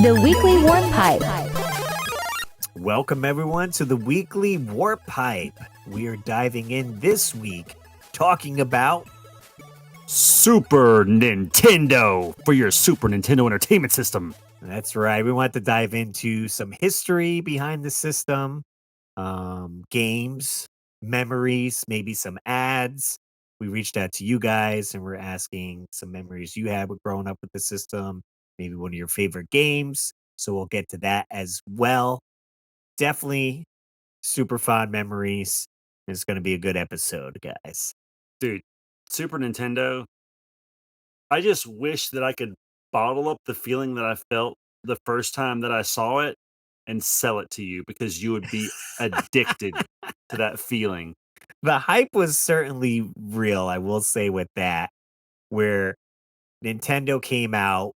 The Weekly Warp Pipe. Welcome, everyone, to the Weekly Warp Pipe. We are diving in this week talking about Super Nintendo for your Super Nintendo Entertainment System. That's right. We want to dive into some history behind the system, games, memories, maybe some ads. We reached out to you guys and we're asking some memories you had with growing up with the system, maybe one of your favorite games. So we'll get to that as well. Definitely super fond memories. It's going to be a good episode, guys. Dude, Super Nintendo, I just wish that I could bottle up the feeling that I felt the first time that I saw it and sell it to you because you would be addicted to that feeling. The hype was certainly real, I will say, with that, where Nintendo came out,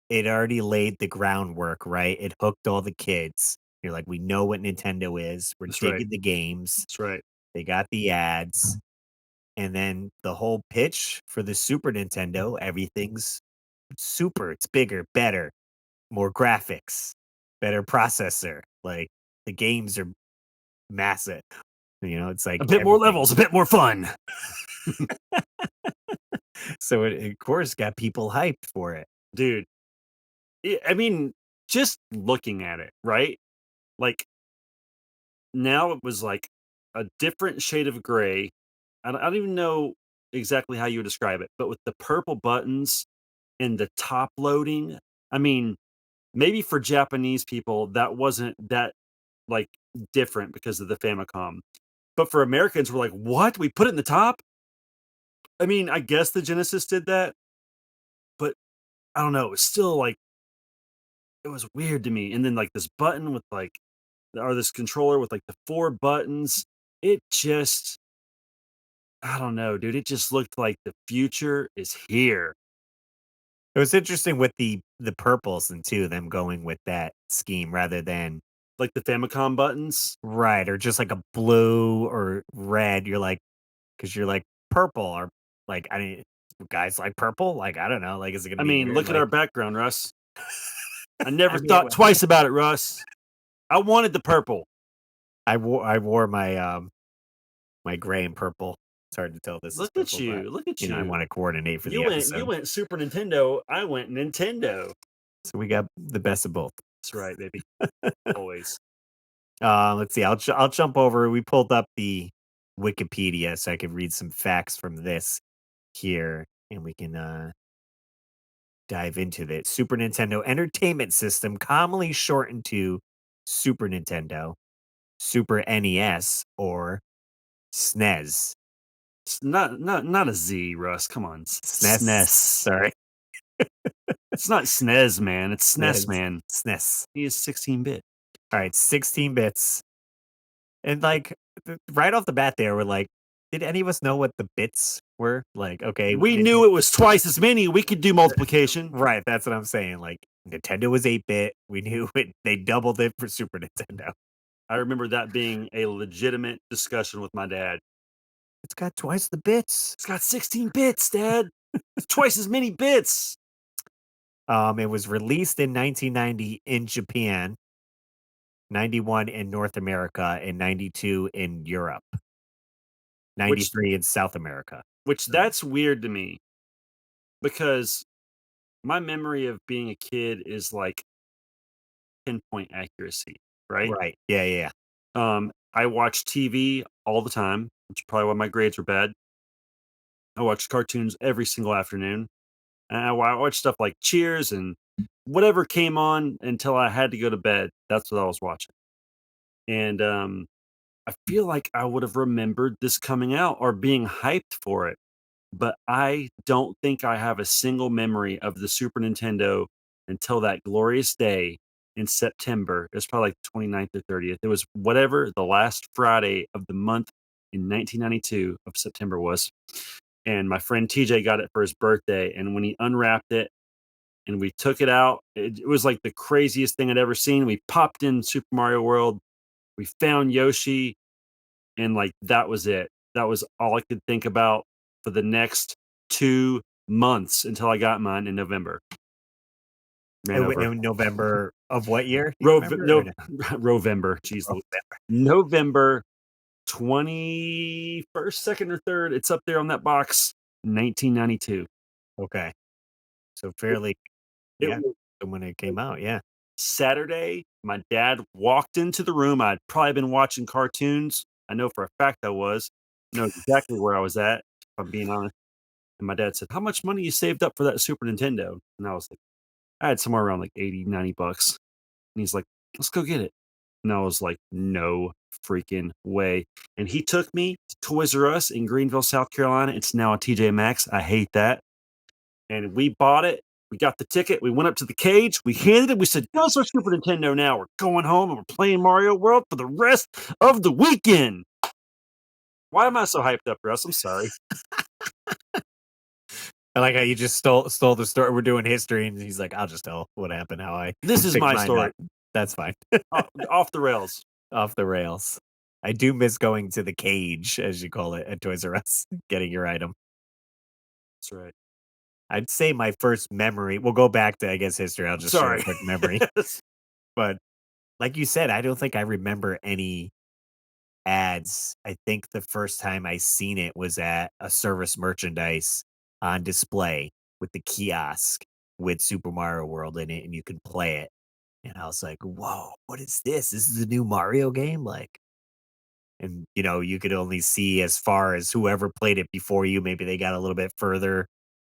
it already laid the groundwork, right? It hooked all the kids. You're like, we know what Nintendo is. We're That's digging right. the games. That's right. They got the ads. And then the whole pitch for the Super Nintendo, everything's super. It's bigger, better, more graphics, better processor. Like, the games are massive. You know, it's like A bit more everything. levels, a bit more fun. So it, of course, got people hyped for it. Dude, I mean, just looking at it, right? Like, now it was like a different shade of gray. I don't even know exactly how you would describe it, but with the purple buttons and the top loading, I mean, maybe for Japanese people that wasn't that like different because of the Famicom. But for Americans, we're like, what? We put it in the top? I mean, I guess the Genesis did that, but I don't know. It was still like it was weird to me. And then like this button with like or this controller with like the 4 buttons, it just I don't know, dude. It just looked like the future is here. It was interesting with the purples and too, them going with that scheme rather than Like the Famicom buttons. right or just like a blue or red. You're like, because you're like purple or like I mean, guys like purple. Like I don't know. Like is it gonna I be mean, weird? look at Like, our background, Russ. I never I mean, thought twice about it, Russ. I wanted the purple. I wore my my gray and purple. It's hard to tell this is Look at purple, but you. Look at you know I you. want to coordinate for the You episode. went Super Nintendo. I went Nintendo. So we got the best of both. That's right, baby. Always. Let's see. I'll jump over. We pulled up the Wikipedia so I could read some facts from this here, and we can dive into this. Super Nintendo Entertainment System, commonly shortened to Super Nintendo, Super NES, or SNES. It's not a Z, Russ. Come on. SNES. Sorry, It's not SNES, man. It's SNES, SNES. man. SNES. He is 16-bit. All right, 16 bits. And like right off the bat, there we're like, did any of us know what the bits were? Like, okay, We knew it was twice as many. We could do multiplication. right. That's what I'm saying. Like, Nintendo was 8-bit. We knew it. They doubled it for Super Nintendo. I remember that being a legitimate discussion with my dad. It's got twice the bits. It's got 16 bits, Dad. It's twice as many bits. It was released in 1990 in Japan, 91 in North America, and 92 in Europe, 93 in South America. Which that's weird to me because my memory of being a kid is like pinpoint accuracy, right? Right. Yeah. I watched TV all the time, which is probably why my grades were bad. I watched cartoons every single afternoon. And I watched stuff like Cheers and whatever came on until I had to go to bed. That's what I was watching. And I feel like I would have remembered this coming out or being hyped for it. But I don't think I have a single memory of the Super Nintendo until that glorious day in September. It was probably like 29th or 30th. It was whatever the last Friday of the month in 1992 of September was. And my friend TJ got it for his birthday. And when he unwrapped it and we took it out, it was like the craziest thing I'd ever seen. We popped in Super Mario World. We found Yoshi. And like, that was it. That was all I could think about for the next 2 months until I got mine in November. Ran over. In November Of what year? You remember or No, no? Rovember. Jeez, Oh, November 21st, 2nd, or 3rd. It's up there on that box. 1992. okay. So It, fairly, it yeah, was when it came out, yeah. Saturday. My dad walked into the room. I'd probably been watching cartoons. I know for a fact I was. I know exactly where I was at, if I'm being honest. And my dad said, "How much money you saved up for that Super Nintendo?" And I was like, I had somewhere around like 80, 90 bucks. And he's like, "Let's go get it." And I was like, "No freaking way." And he took me to Toys R Us in Greenville, South Carolina. It's now a TJ Maxx. I hate that. And we bought it. We got the ticket. We went up to the cage. We handed it. We said, "Give us our Super Nintendo now. We're going home and we're playing Mario World for the rest of the weekend." Why am I so hyped up, Russ? I'm sorry. I like how you just stole the story. We're doing history, and he's like, "I'll just tell what happened, how I This is picked my mine up." story. That's fine. Off the rails. Off the rails. I do miss going to the cage, as you call it, at Toys R Us, getting your item. That's right. I'd say my first memory we'll go back to, I guess, history. I'll just share a Sorry. quick memory. But like you said, I don't think I remember any ads. I think the first time I seen it was at a service merchandise on display with the kiosk with Super Mario World in it, and you could play it. And I was like, "Whoa, what is this? This is a new Mario game?" Like, and you could only see as far as whoever played it before you. Maybe they got a little bit further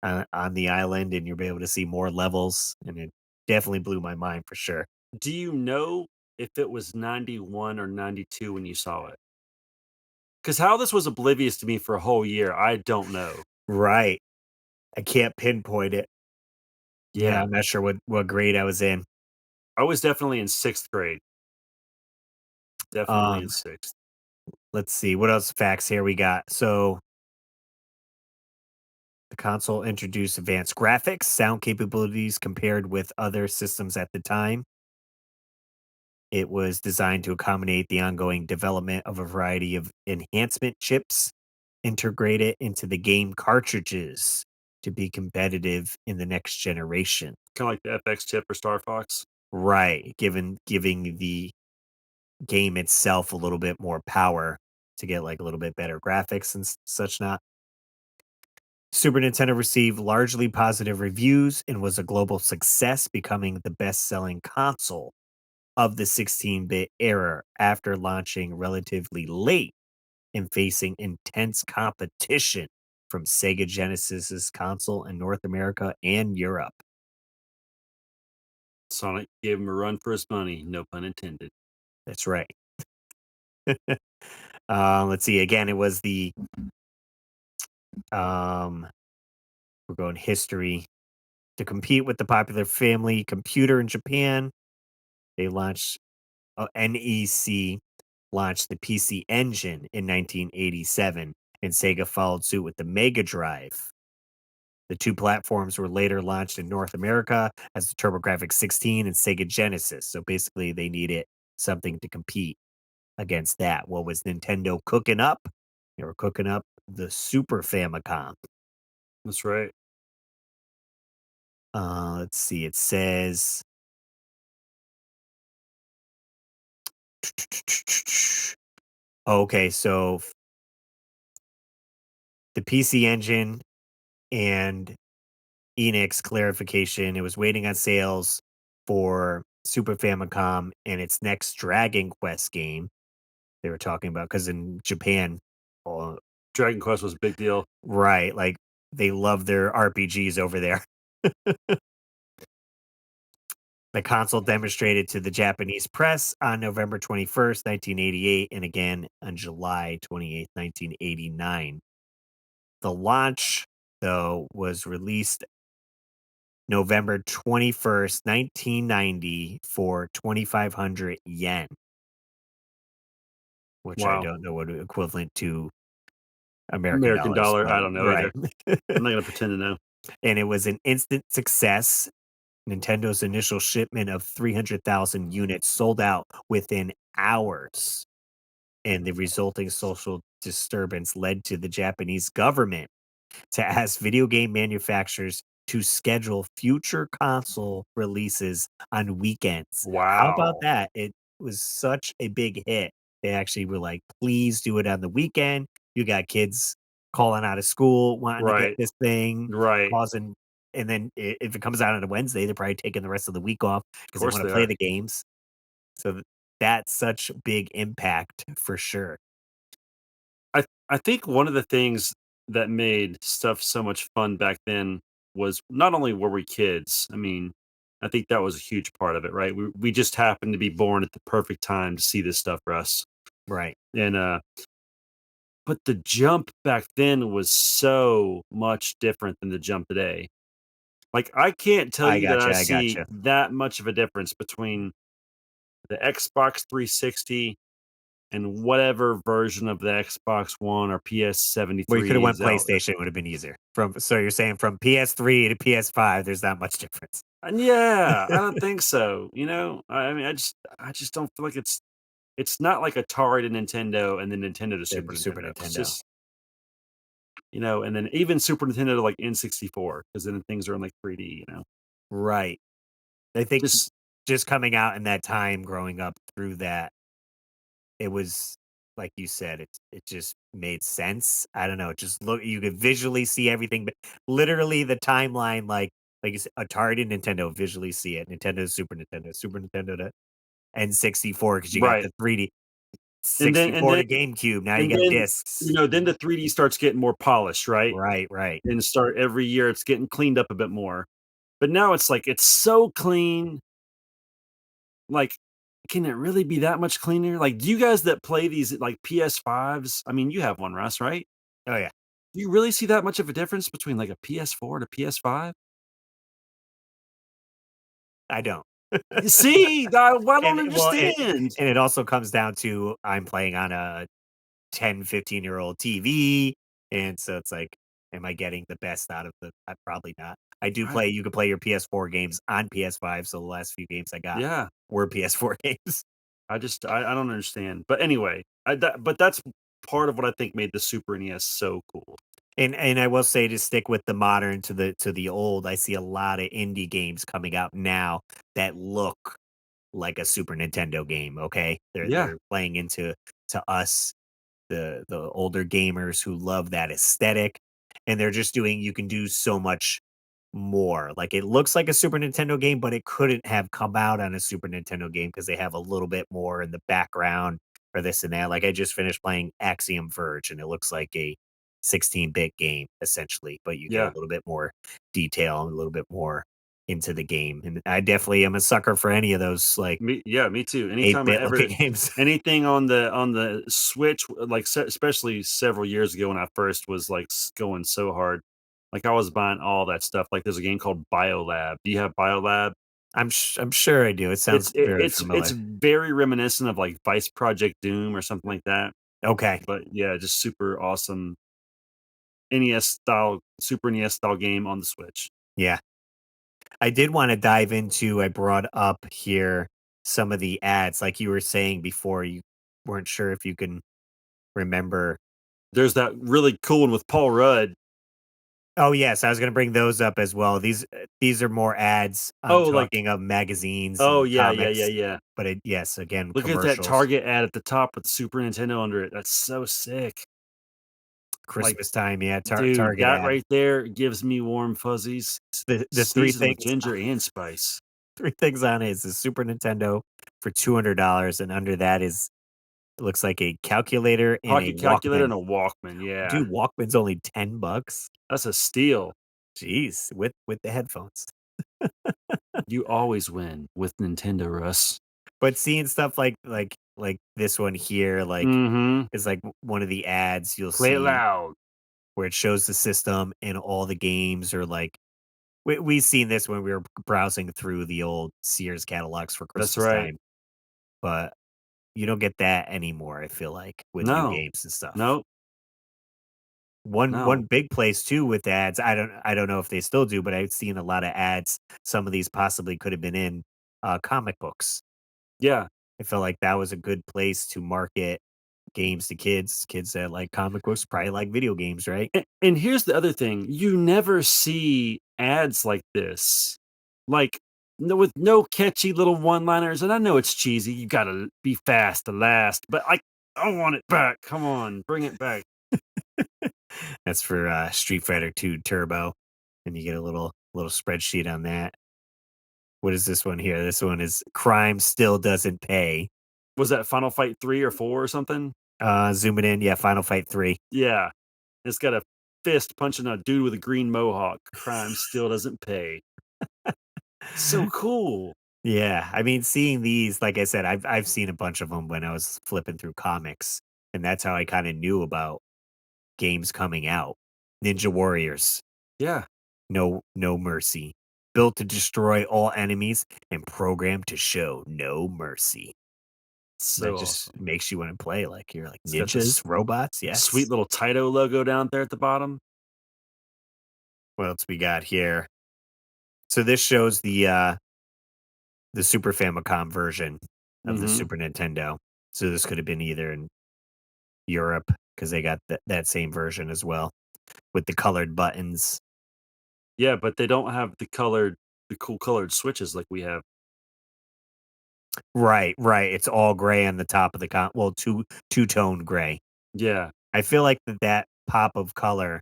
on the island, and you'll be able to see more levels. And it definitely blew my mind for sure. Do you know if it was 91 or 92 when you saw it? Because how this was oblivious to me for a whole year, I don't know. Right. I can't pinpoint it. Yeah, Yeah. I'm not sure what grade I was in. I was definitely in 6th grade. Definitely in Um, 6th. let's see what else facts here we got. So the console introduced advanced graphics, sound capabilities compared with other systems at the time. It was designed to accommodate the ongoing development of a variety of enhancement chips integrated into the game cartridges to be competitive in the next generation. Kinda like the FX chip or Star Fox. Right, giving the game itself a little bit more power to get like a little bit better graphics and such not. Super Nintendo received largely positive reviews and was a global success, becoming the best-selling console of the 16-bit era after launching relatively late and facing intense competition from Sega Genesis's console in North America and Europe. Sonic gave him a run for his money, no pun intended. That's right. Let's see. Again, it was the um, we're going history to compete with the popular family computer in Japan. They launched NEC launched the PC Engine in 1987, and Sega followed suit with the Mega Drive. The two platforms were later launched in North America as the TurboGrafx 16 and Sega Genesis. So basically, they needed something to compete against that. What was Nintendo cooking up? They were cooking up the Super Famicom. That's right. Let's see. It says okay, so the PC Engine and Enix clarification. It was waiting on sales for Super Famicom and its next Dragon Quest game. They were talking about because in Japan, uh, Dragon Quest was a big deal. right, like they love their RPGs over there. The console demonstrated to the Japanese press on November 21st, 1988, and again on July 28th, 1989. The launch, though, was released November 21st, 1990 for 2,500 yen, which I Wow. don't know what equivalent to American American dollars, dollar, but I don't know right. either. I'm not gonna pretend to know. And it was an instant success. Nintendo's initial shipment of 300,000 units sold out within hours, and the resulting social disturbance led to the Japanese government to ask video game manufacturers to schedule future console releases on weekends. How about Wow. that? It was such a big hit. They actually were like, "Please do it on the weekend." You got kids calling out of school, wanting to get Right. this thing, Right. causing and then if it comes out on a Wednesday, they're probably taking the rest of the week off Of because they course wanna they play are. the games. So that's such big impact for sure. I think one of the things that made stuff so much fun back then was not only were we kids, I mean, I think that was a huge part of it, right? We just happened to be born at the perfect time to see this stuff for us. Right. And but the jump back then was so much different than the jump today. Like I can't tell I you that I gotcha, I see gotcha. that much of a difference between the Xbox 360 and whatever version of the Xbox One or Well, you coulda PS73 went is out. PlayStation, it would've been easier. From so you're saying from PS3 to PS5, there's not much difference And yeah, I don't think so. I mean, I just don't feel like it's not like Atari to Nintendo and then Nintendo to than Super the Super Nintendo. It's Nintendo. just and then even Super Nintendo to like N64 because then things are in like 3D. Right. I think Just just coming out in that time growing up through that, it was like you said, it just made sense. I don't know, it just look you could visually see everything, but literally the timeline, like you said, Atari to Nintendo, visually see it. Nintendo to Super Nintendo to N64 because you got right. the 3D, And then and 64 then to GameCube, now you and got then discs. then the 3D starts getting more polished, right? Right, right. And start every year it's getting cleaned up a bit more. But now it's like it's so clean. Like, can it really be that much cleaner? Like, do you guys that play these like PS5s? I mean, you have one, Russ, right? Oh, yeah. Do you really see that much of a difference between like a PS4 to PS5? I don't. You see, I don't Well, understand. and it also comes down to I'm playing on a 10, 15-year-old TV, and so it's like, am I getting the best out of the probably not. I do Right. play you can play your PS4 games on PS5, so the last few games I got Yeah. were PS4 games. I don't understand. But anyway, but that's part of what I think made the Super NES so cool. And I will say to stick with the modern to the old, I see a lot of indie games coming out now that look like a Super Nintendo game, okay? Yeah. They're playing into to us the older gamers who love that aesthetic, and they're just doing you can do so much more. Like, it looks like a Super Nintendo game, but it couldn't have come out on a Super Nintendo game because they have a little bit more in the background or this and that. Like, I just finished playing Axiom Verge, and it looks like a 16-bit game, essentially, but you get a Yeah. little bit more detail and a little bit more into the game, and I definitely am a sucker for any of those, like, Me too. Anytime I 8-bit ever looking games. anything on the Switch, like especially several years ago when I first was like going so hard, like I was buying all that stuff. Like there's a game called BioLab. Do you have BioLab? I'm sure I do, it It's sounds it, very it's familiar. very reminiscent of like Vice Project Doom or something like that. Okay, But yeah, just super awesome NES style, Super NES style game on the Switch. yeah. I did wanna dive into I brought up here some of the ads, like you were saying before, you weren't sure if you can remember. There's that really cool one with Paul Rudd. Oh, yes, I was gonna bring those up as well. These are more ads. I'm Oh, like talking of magazines oh and yeah, yeah, yeah, comics, yeah. but yes, again, Look at that commercials, Target ad at the top with Super Nintendo under it. That's so sick. Like, Christmas time, yeah, dude, Target that ad. right there gives me warm fuzzies. The 3 Seasoned with things ginger and spice. 3 things on it is the Super Nintendo for $200, and under that is it looks like a calculator and a Pocket calculator Walkman. and a Walkman. Yeah, Dude, Walkman's only 10 bucks? that's a steal. Jeez, with the headphones. You always win with Nintendo, Russ. But seeing stuff like this one here, like, Mm-hmm. is like one of the ads you'll Play it see loud. where it shows the system and all the games or like we seen this when we were browsing through the old Sears catalogs for That's Christmas right. time, but you don't get that anymore, I feel like, with new No, games and stuff. no, One no. big place too with ads, I don't know if they still do, but I've seen a lot of ads, some of these possibly could have been in, comic books. Yeah. I felt like that was a good place to market games to kids. Kids that like comic books probably like video games, right? And here's the other thing. You never see ads like this. Like, no, with no catchy little one-liners, and I know it's cheesy, you gotta be fast to last, but I want it back. Come on, bring it back. That's for Street Fighter 2 Turbo, and you get a little spreadsheet on that. What is this one here? This one is crime still doesn't pay. Was that Final Fight 3 or 4 or something? Zoom it in, yeah. Final Fight 3. Yeah. It's got a fist punching a dude with a green mohawk. Crime still doesn't pay. So cool. Yeah, I mean, seeing these, like I said, I've seen a bunch of them when I was flipping through comics, and that's how I kind of knew about games coming out. Ninja Warriors, Yeah. no mercy, built to destroy all enemies and programmed to show no mercy. That So just awesome. makes you want to play. Like you're like It's got ninjas, this robots. sweet Yes. little Taito logo down there at the bottom. What else we got here? So this shows the Super Famicom version of the Mhm. Super Nintendo. So this could have been either in Europe because they got that same version as well with the colored buttons. Yeah, but they don't have the cool colored switches like we have. Right, right. It's all gray on the top of the well, two-tone gray. Yeah. I feel like that pop of color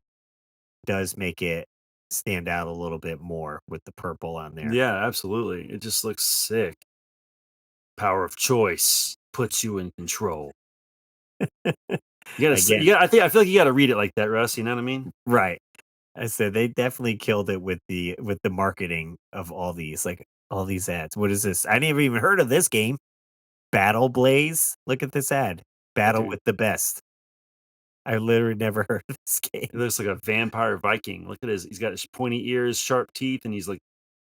does make it stand out a little bit more with the purple on there. Yeah, absolutely. It just looks sick. Power of choice puts you in control. Again, I feel like you gotta read it like that, Russ, you know what I mean? right. I said they definitely killed it with the marketing of all these, like all these ads. What is this? I never even heard of this game. Battle Blaze. Look at this ad. Battle Dude, with the best. I literally never heard of this it game. looks like a vampire Viking. Look at he's got his pointy ears, sharp teeth, and he's like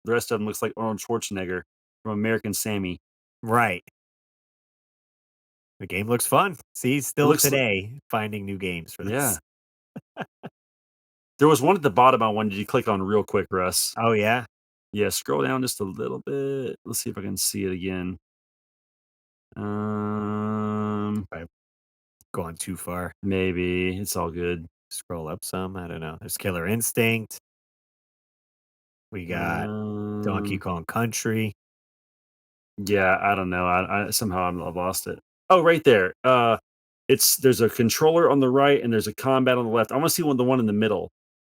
the rest of him looks like Arnold Schwarzenegger from American Sammy. Right. The game looks fun. See, It still looks li today finding new games for Yeah. this. There was one at the bottom I wanted you to click on real quick, Russ. Oh yeah. Yeah, scroll down just a little bit. Let's see if I can see it again. Um, I've gone too far. Maybe. It's all good. Scroll up some. I don't know. There's Killer Instinct. We got Donkey Um, Kong Country. yeah, I don't know. I somehow I've lost it. Oh, right there. There's a controller on the right and there's a combat on the left. I want to see the one in the middle.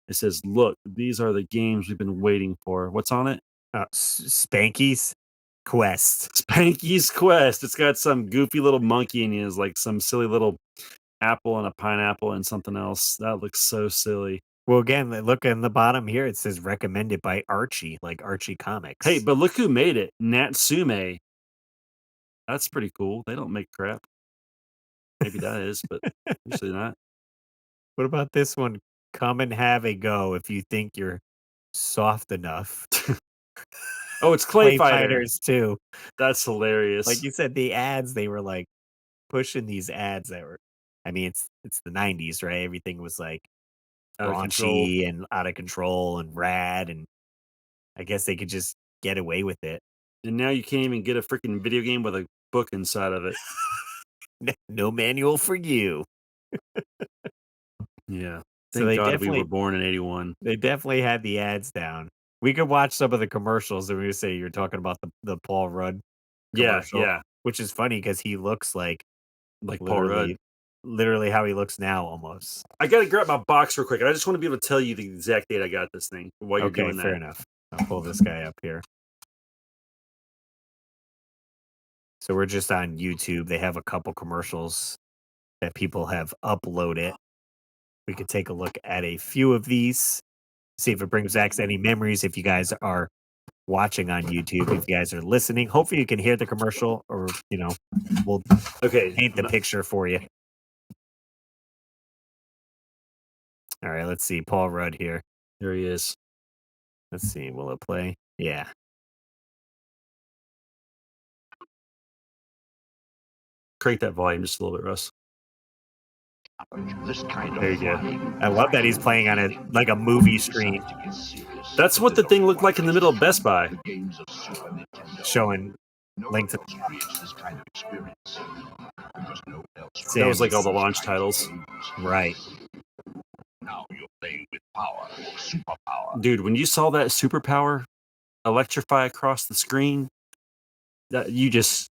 It says, "Look, these are the games we've been waiting for." What's on it? Spanky's Quest. Spanky's Quest. It's got some goofy little monkey and he has like some silly little apple and a pineapple and something else. That looks so silly. Well, again, look in the bottom here. It says recommended by Archie, like Archie Hey, Comics. but look who made it. Natsume. That's pretty cool. They don't make crap. Maybe that is, but usually not. What about this one? Come and have a go if you think you're soft enough. Oh, it's Clay Play Fighter. Fighters too. That's Like hilarious. you said, the ads, they were like pushing these ads that were, I mean, it's the 90s, right? Everything was like Out of control. raunchy and out of control and rad, and I guess they could just get away with it. And now you can't even get a freaking video game with a book inside of it. No manual for you. Yeah. So Thank God we were born in '81. they definitely had the ads down. We could watch some of the commercials and we say you're talking about the Paul Rudd Yeah, commercial, yeah. which is funny because he looks like Like Paul Rudd. literally how he looks now almost. I gotta grab my box real quick. I just want to be able to tell you the exact date I got this thing while you're Okay, doing fair that. enough. I'll pull this guy up here. So we're just on YouTube. They have a couple commercials that people have uploaded. We could take a look at a few of these, see if it brings back any memories. If you guys are watching on YouTube, if you guys are listening, hopefully you can hear the commercial, or we'll Okay. paint the picture for you. All right, let's see. Paul Rudd here. There he is. Let's see. Will it play? Yeah. Crank that volume just a little bit, Russ. There you go. I love that he's playing on like a movie screen, That's what the thing looked like in the middle of Best Buy. showing Link to That was like all Samus. the launch titles. Right. Playing with power, superpower. Dude, when you saw that superpower electrify across the screen, that you just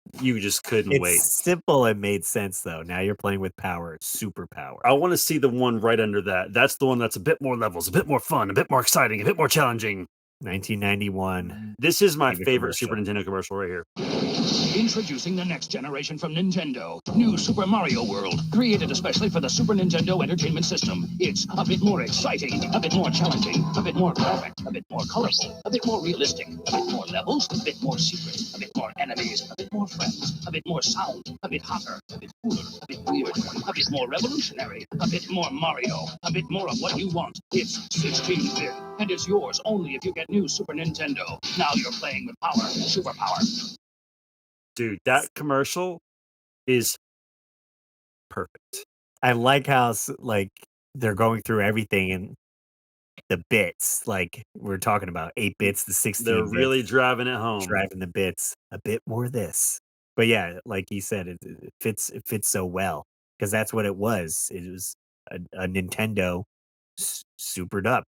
couldn't It's wait. simple and made sense though. Now you're playing with power, superpower. I want to see the one right under that. That's the one that's a bit more levels, a bit more fun, a bit more exciting, a bit more challenging. 1991. This is my TV favorite Super commercial. Nintendo commercial right here. Introducing the next generation from Nintendo. New Super Mario World. Created especially for the Super Nintendo Entertainment System. It's a bit more exciting, a bit more challenging, a bit more graphic, a bit more colorful, a bit more realistic, a bit more levels, a bit more secret, a bit more enemies, a bit more friends, a bit more sound, a bit hotter, a bit cooler, a bit weird, a bit more revolutionary, a bit more Mario, a bit more of what you want. It's 16-bit, and it's yours only if you get new Super Nintendo. Now you're playing with power, superpower. Dude, that commercial is perfect. I like how like they're going through everything and the bits, like we're talking about 8 bits to They're 16 really bits, driving it home. driving the bits, a bit more this. But yeah, like you said, it fits so well because that's what it was. It was a Nintendo supered up,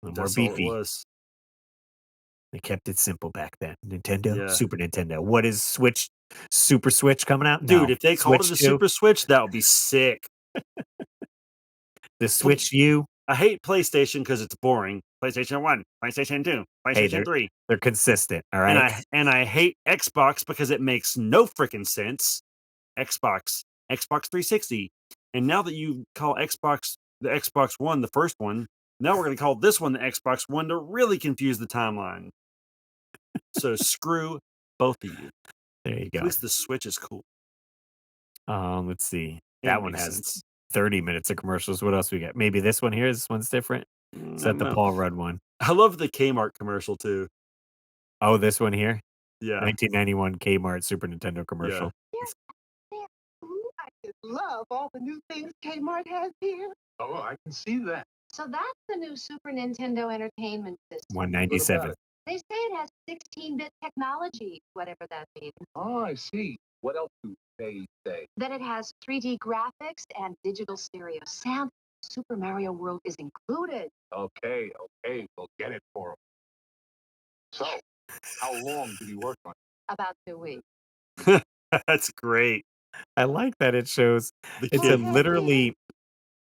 a little more That's all it beefy. was. They kept it simple back then. Nintendo, Yeah. Super Nintendo. What is Switch? Super Switch coming out? Dude, No. if they called it Switch a 2? Super Switch, that would be sick. The Switch U? I hate PlayStation because it's boring. PlayStation 1, PlayStation 2, Hey, PlayStation 3. they're consistent, all And right? I hate Xbox because it makes no freaking sense. Xbox 360. And now that you call Xbox the Xbox One the first one, now we're gonna call this one the Xbox One to really confuse the timeline. So screw both of you. There you At go. least the Switch is cool. Let's see. And That it one makes has sense. 30 minutes of commercials. What else we got? Maybe this one here. This one's different. Is I that don't the know. Paul Rudd one? I love the Kmart commercial too. Oh, this one here? Yeah. 1991 Kmart Super Nintendo Yeah. commercial. Ooh, I just love all the new things Kmart has here. Oh, I can see that. So that's the new Super Nintendo Entertainment System. 197. They say it has 16-bit technology, whatever that means. Oh, I see. What else do they say? That it has 3D graphics and digital stereo sound. Super Mario World is included. Okay, we'll get it for him. So, how long did he work on it? About 2 weeks. That's great. I like that it shows The it's kid, a literally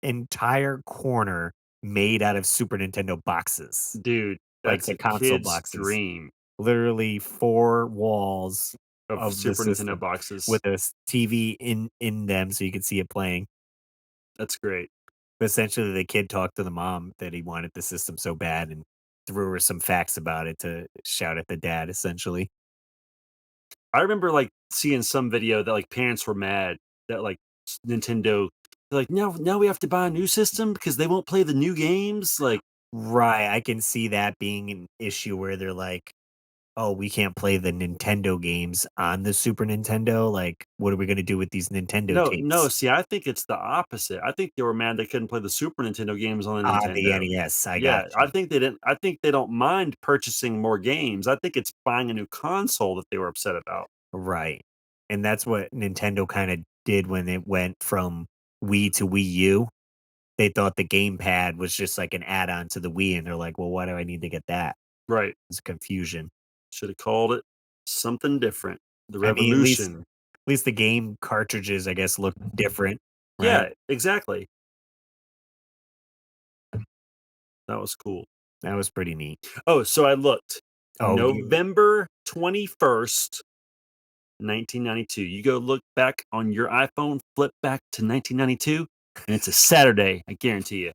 entire corner made out of Super Nintendo boxes, dude, like that's the a console kid's boxes. dream Literally 4 walls of of the Super Nintendo system boxes. with a TV in them so you could see it playing. That's great. But essentially, the kid talked to the mom that he wanted the system so bad and threw her some facts about it to shout at the dad, essentially. I remember like seeing some video that like parents were mad that like Nintendo, they're like, now we have to buy a new system because they won't play the new games. Like, Right. I can see that being an issue where they're like, oh, we can't play the Nintendo games on the Super Nintendo. Like, what are we going to do with these Nintendo no. tapes See, I think it's the opposite. I think they were mad they couldn't play the Super Nintendo games on the on the Nintendo. NES? I Yeah, got I you. think they didn't. I think they don't mind purchasing more games. I think it's buying a new console that they were upset about. Right. And that's what Nintendo kind of did when it went from Wii to Wii U. They thought the gamepad was just like an add-on to the Wii, and they're like, well, why do I need to get that? Right. It's confusion. Should have called it something different. The I mean, Revolution. at least the game cartridges, I guess, look different, right? Yeah, exactly. That was cool. That was pretty neat. Oh, so I looked. Oh, November 21st, 1992. You go look back on your iPhone, flip back to 1992, and it's a Saturday, I guarantee you.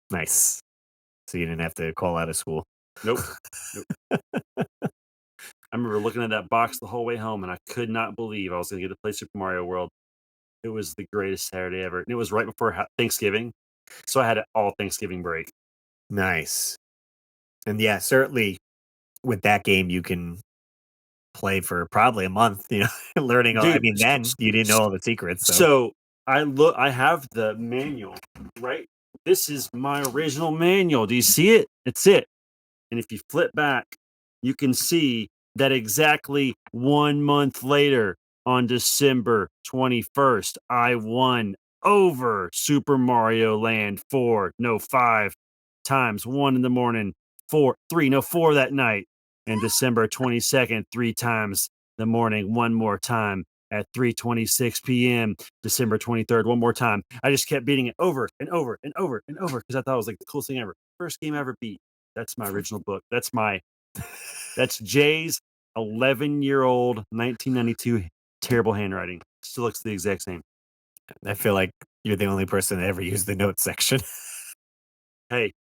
nice. So you didn't have to call out of school. Nope. I remember looking at that box the whole way home, and I could not believe I was going to get to play Super Mario World. It was the greatest Saturday ever. And it was right before Thanksgiving. So I had it all Thanksgiving break. Nice. And yeah, certainly with that game, you can play for probably a month, learning all. I Dude, mean, then you didn't know all the secrets. So I have the manual, right? This is my original manual. Do you see it? It's it. And if you flip back, you can see that exactly 1 month later, on December 21st, I won over Super Mario Land 4, no 5 times, 1 in the morning, 4 that night, and December 22nd, 3 times the morning, one more time at 3:26 p.m. December 23rd, one more time. I just kept beating it over and over and over and over because I thought it was like the coolest thing ever. First game I ever beat. That's my original book. That's Jay's 11-year-old 1992 terrible handwriting. Still looks the exact same. I feel like you're the only person that ever used the notes section. Hey,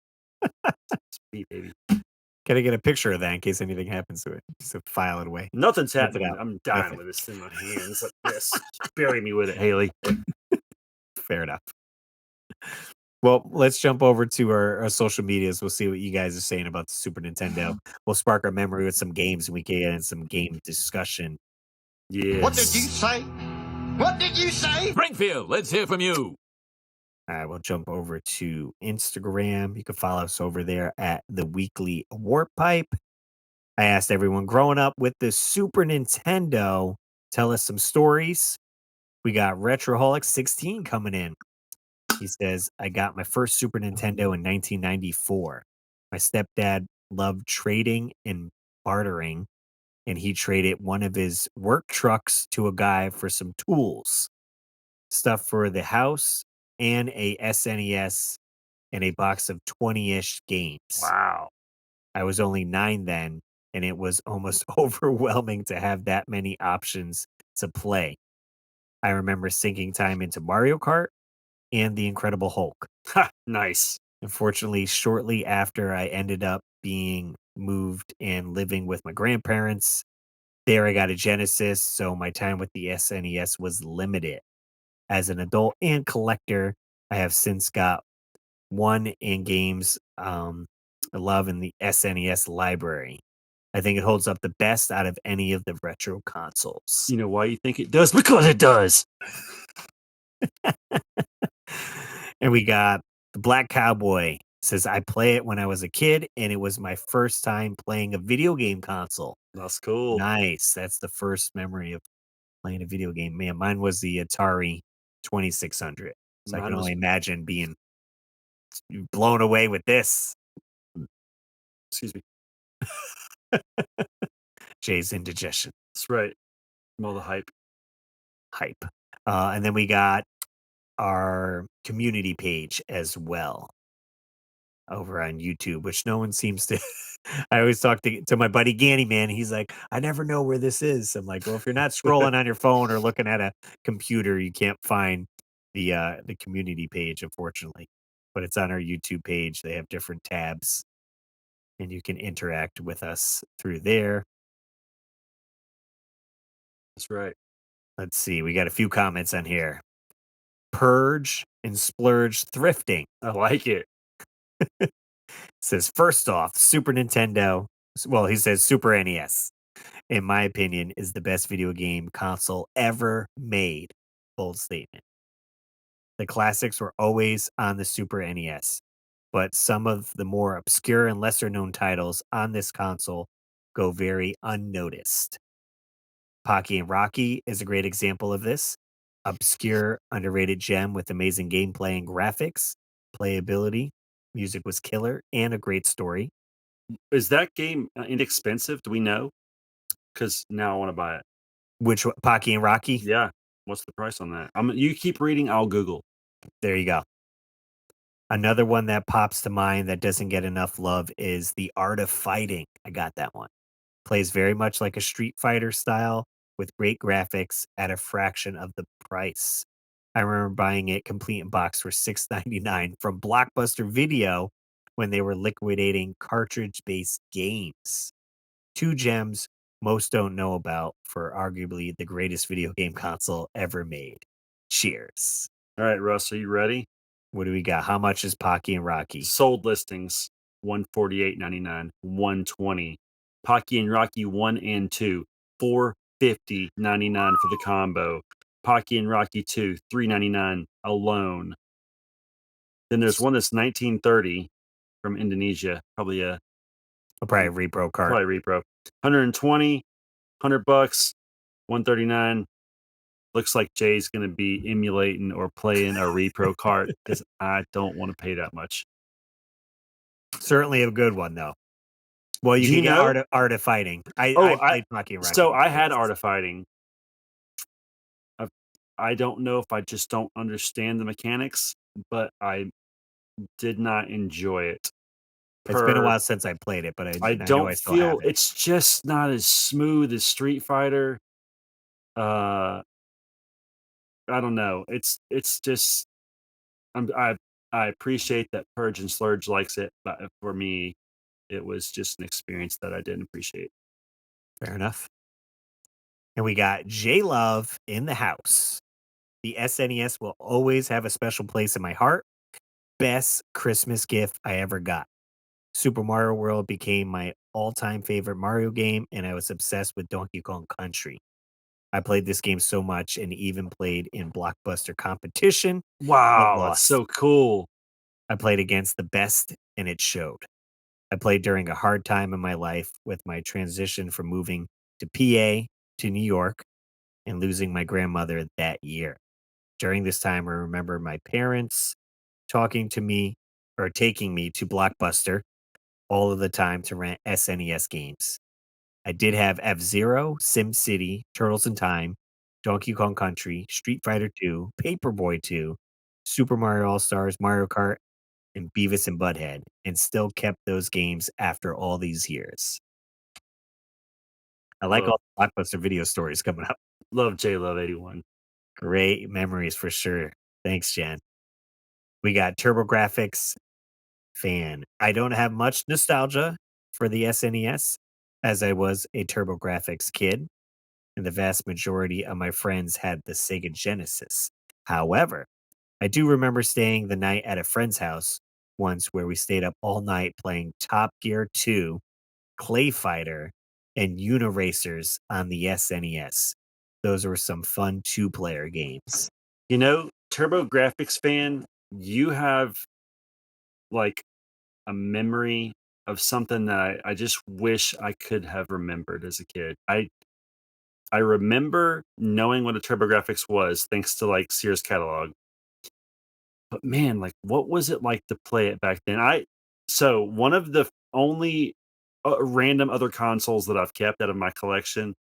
speed, baby. Gotta get a picture of that in case anything happens to it. Just to file it away. Nothing's Print it happening. out. I'm dying Nothing. with this in my hands like this. Bury me with it, Haley. Fair enough. Well, let's jump over to our social medias. We'll see what you guys are saying about the Super Nintendo. We'll spark our memory with some games, and we can get in some game discussion. Yes. What did you say? What did you say? Springfield, let's hear from you. All right, we'll jump over to Instagram. You can follow us over there at the Weekly Warp Pipe. I asked everyone growing up with the Super Nintendo, tell us some stories. We got Retroholic16 coming in. He says, I got my first Super Nintendo in 1994. My stepdad loved trading and bartering, and he traded one of his work trucks to a guy for some tools, stuff for the house, and a SNES and a box of 20-ish games. Wow. I was only 9 then, and it was almost overwhelming to have that many options to play. I remember sinking time into Mario Kart and The Incredible Hulk. Ha, nice. Unfortunately, shortly after I ended up being moved and living with my grandparents, there I got a Genesis, so my time with the SNES was limited. As an adult and collector, I have since got one in games I love in the SNES library. I think it holds up the best out of any of the retro consoles. You know why you think it does? Because it does. And we got the Black Cowboy. Says, I play it when I was a kid, and it was my first time playing a video game console. That's cool. Nice. That's the first memory of playing a video game. Man, mine was the Atari 2600. So I Mine can was- only imagine being blown away with this. Excuse me. Jay's indigestion. That's right. From all the hype. And then we got our community page as well over on YouTube, which no one seems to. I always talk to my buddy Ganny, man. He's like, I never know where this is. I'm like, well, if you're not scrolling on your phone or looking at a computer, you can't find the community page, unfortunately. But it's on our YouTube page. They have different tabs, and you can interact with us through there. That's right. Let's see. We got a few comments on here. Purge and splurge thrifting. I like it. Says, first off, Super Nintendo. Well, he says Super NES, in my opinion, is the best video game console ever made. Bold statement. The classics were always on the Super NES, but some of the more obscure and lesser known titles on this console go very unnoticed. Pocky and Rocky is a great example of this. Obscure, underrated gem with amazing gameplay and graphics, playability, music was killer, and a great story. Is that game inexpensive? Do we know? Because now I want to buy it. Which Pocky and Rocky? Yeah. What's the price on that? You keep reading. I'll Google. There you go. Another one that pops to mind that doesn't get enough love is The Art of Fighting. I got that one. Plays very much like a Street Fighter style with great graphics at a fraction of the price. I remember buying it complete in box for $6.99 from Blockbuster Video when they were liquidating cartridge-based games. 2 gems most don't know about for arguably the greatest video game console ever made. Cheers. All right, Russ, are you ready? What do we got? How much is Pocky and Rocky? Sold listings $148.99, $120. Pocky and Rocky 1 and 2, $450.99 for the combo. Pocky and Rocky 2, $399 alone. Then there's one that's 1930 from Indonesia, probably a Probably repro card. probably repro. 120, $100, 139. looks like Jay's going to be emulating or playing a repro cart because I don't want to pay that much. Certainly a good one though. Well, you Do can you get know? Art of Fighting. I Oh, played Hockey and so Racquetball I had too. Art of Fighting. I don't know if I just don't understand the mechanics, but I did not enjoy it. It's been a while since I played it, but I know don't I still have feel it. it's just not as smooth as Street Fighter. I don't know. It's just I appreciate that Purge and Slurge likes it, but for me, it was just an experience that I didn't appreciate. Fair enough. And we got J Love in the house. The SNES will always have a special place in my heart. Best Christmas gift I ever got. Super Mario World became my all-time favorite Mario game, and I was obsessed with Donkey Kong Country. I played this game so much and even played in Blockbuster competition, but Wow, that's lost. so cool. I played against the best, and it showed. I played during a hard time in my life with my transition from moving to PA to New York and losing my grandmother that year. During this time, I remember my parents talking to me or taking me to Blockbuster all of the time to rent SNES games. I did have F-Zero, SimCity, Turtles in Time, Donkey Kong Country, Street Fighter 2, Paperboy 2, Super Mario All-Stars, Mario Kart, and Beavis and Butthead, and still kept those games after all these years. I like all the Blockbuster video stories coming up. Love J-Love81. Great memories for sure. Thanks, Jen. We got TurboGrafx fan. I don't have much nostalgia for the SNES as I was a TurboGrafx kid, and the vast majority of my friends had the Sega Genesis. However, I do remember staying the night at a friend's house once where we stayed up all night playing Top Gear 2, Clay Fighter, and Uniracers on the SNES. Those were some fun two-player games. You know, TurboGrafx fan, you have like a memory of something that I just wish I could have remembered as a kid. I remember knowing what a TurboGrafx was thanks to like Sears catalog. But man, like what was it like to play it back then? So one of the only random other consoles that I've kept out of my collection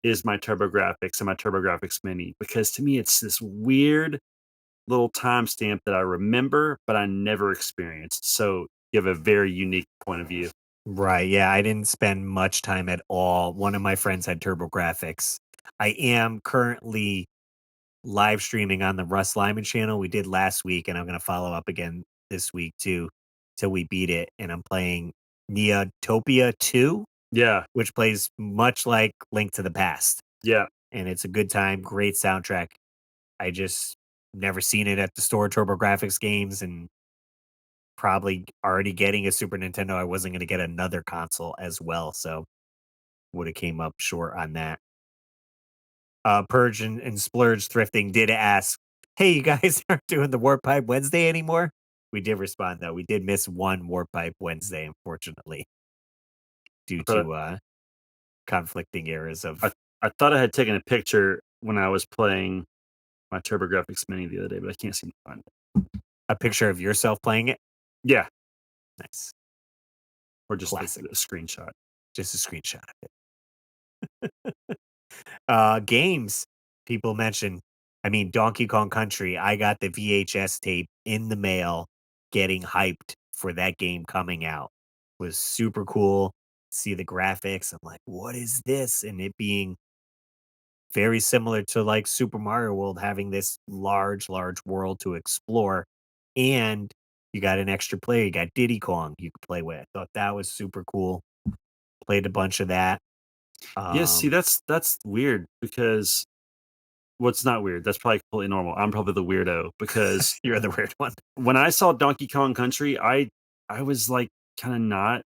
is my TurboGrafx and my TurboGrafx Mini because to me it's this weird little timestamp that I remember but I never experienced. So you have a very unique point of view. Right. Yeah. I didn't spend much time at all. One of my friends had TurboGrafx. I am currently live streaming on the Russ Lyman channel. We did last week, and I'm going to follow up again this week too till we beat it. And I'm playing Neotopia 2, Yeah. which plays much like Link to the Past. Yeah. And it's a good time, great soundtrack. I just never seen it at the store, TurboGrafx games, and probably already getting a Super Nintendo. I wasn't going to get another console as well, so would have came up short on that. Purge and Splurge Thrifting did ask, hey, you guys aren't doing the Warp Pipe Wednesday anymore? We did respond, though. We did miss one Warp Pipe Wednesday, unfortunately, due to conflicting eras of... I thought I had taken a picture when I was playing my TurboGrafx Mini the other day, but I can't seem to find it. A picture of yourself playing it? Yeah. Nice. Or just Classic. a screenshot. Just a screenshot of it. Games people mention. I mean, Donkey Kong Country. I got the VHS tape in the mail, getting hyped for that game coming out. It was super cool. See the graphics. I'm like, what is this? And it being very similar to like Super Mario World, having this large world to explore. And you got an extra player. You got Diddy Kong you could play with. I thought that was super cool. Played a bunch of that. Yeah, see, that's weird because it's not weird. That's probably completely normal. I'm probably the weirdo because you're the weird one. When I saw Donkey Kong Country, I was like kind of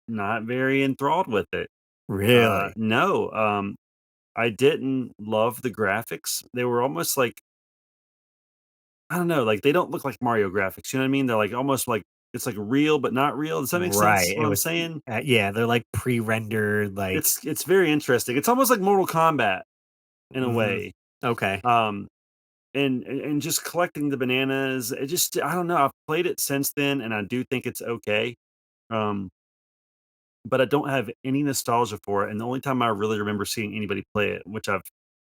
not very enthralled with it. Really? No. I didn't love the graphics. They were almost like, I don't know, like they don't look like Mario graphics. You know what I mean? They're like almost like it's like real but not real. Does that make sense? What I'm saying? Yeah, they're like pre-rendered. Like it's very interesting. It's almost like Mortal Kombat in a way. Okay. And just collecting the bananas. It just I don't know. I've played it since then, and I do think it's okay. Um, but I don't have any nostalgia for it. And the only time I really remember seeing anybody play it, which I've